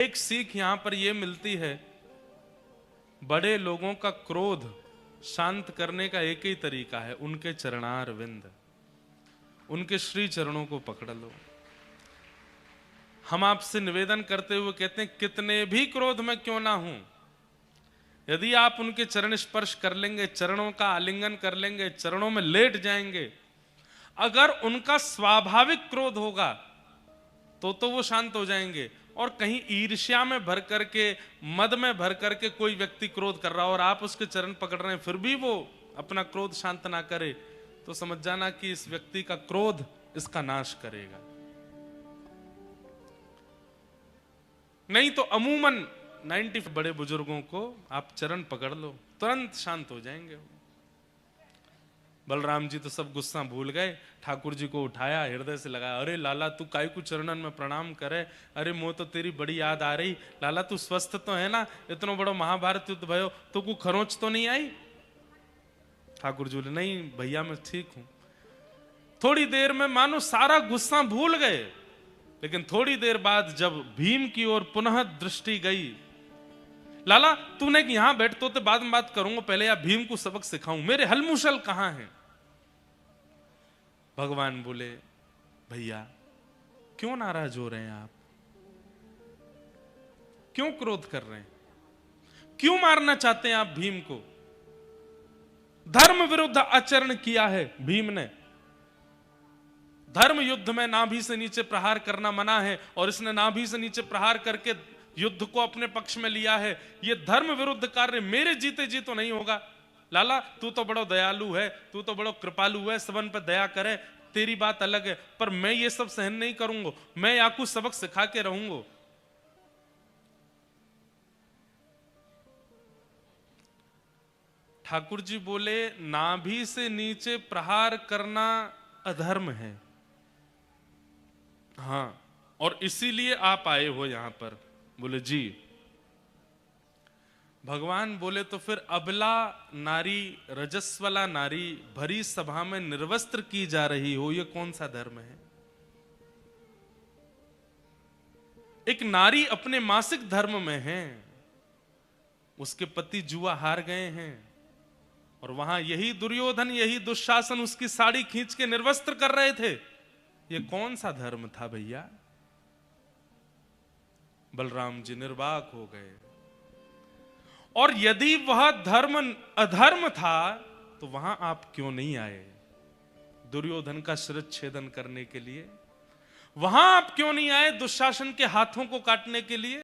एक सीख यहां पर यह मिलती है, बड़े लोगों का क्रोध शांत करने का एक ही तरीका है, उनके चरणार विंद, उनके श्री चरणों को पकड़ लो। हम आपसे निवेदन करते हुए कहते हैं, कितने भी क्रोध में क्यों ना हूं, यदि आप उनके चरण स्पर्श कर लेंगे, चरणों का आलिंगन कर लेंगे, चरणों में लेट जाएंगे, अगर उनका स्वाभाविक क्रोध होगा तो वो शांत हो जाएंगे। और कहीं ईर्ष्या में भर करके, मद में भर करके कोई व्यक्ति क्रोध कर रहा हो और आप उसके चरण पकड़ रहे हैं, फिर भी वो अपना क्रोध शांत ना करे, तो समझ जाना कि इस व्यक्ति का क्रोध इसका नाश करेगा। नहीं तो अमूमन 90 बड़े बुजुर्गों को आप चरण पकड़ लो, तुरंत शांत हो जाएंगे। बलराम जी तो सब गुस्सा भूल गए, ठाकुर जी को उठाया, हृदय से लगाया, अरे लाला तू काय को चरणन में प्रणाम करे, अरे मोह तो तेरी बड़ी याद आ रही, लाला तू स्वस्थ तो है ना, इतना बड़ो महाभारत युद्ध भयो तो को खरोच तो नहीं आई। ठाकुर जी बोले, नहीं भैया मैं ठीक हूं। थोड़ी देर में मानो सारा गुस्सा भूल गए, लेकिन थोड़ी देर बाद जब भीम की ओर पुनः दृष्टि गई, लाला तूने यहां बैठ तो बाद में बात करूंगा, पहले या भीम को सबक सिखाऊं, मेरे हलमुशल कहां हैं। भगवान बोले, भैया क्यों नाराज हो रहे हैं आप, क्यों क्रोध कर रहे हैं, क्यों मारना चाहते हैं आप भीम को। धर्म विरुद्ध आचरण किया है भीम ने, धर्म युद्ध में नाभि से नीचे प्रहार करना मना है और इसने नाभि से नीचे प्रहार करके युद्ध को अपने पक्ष में लिया है। यह धर्म विरुद्ध कार्य मेरे जीते जी तो नहीं होगा। लाला तू तो बड़ो दयालु है, तू तो बड़ो कृपालु है, सबन पर दया करे, तेरी बात अलग है, पर मैं ये सब सहन नहीं करूंगा, मैं आपको सबक सिखा के रहूंगा। ठाकुर जी बोले, नाभि से नीचे प्रहार करना अधर्म है, हाँ, और इसीलिए आप आए हो यहां पर। बोले जी। भगवान बोले, तो फिर अबला नारी, रजस्वला नारी भरी सभा में निर्वस्त्र की जा रही हो, यह कौन सा धर्म है। एक नारी अपने मासिक धर्म में है, उसके पति जुआ हार गए हैं और वहां यही दुर्योधन, यही दुशासन उसकी साड़ी खींच के निर्वस्त्र कर रहे थे, यह कौन सा धर्म था भैया। बलराम जी निर्वाक हो गए, और यदि वह धर्म अधर्म था तो वहां आप क्यों नहीं आए दुर्योधन का शिरच्छेदन करने के लिए, वहां आप क्यों नहीं आए दुशासन के हाथों को काटने के लिए।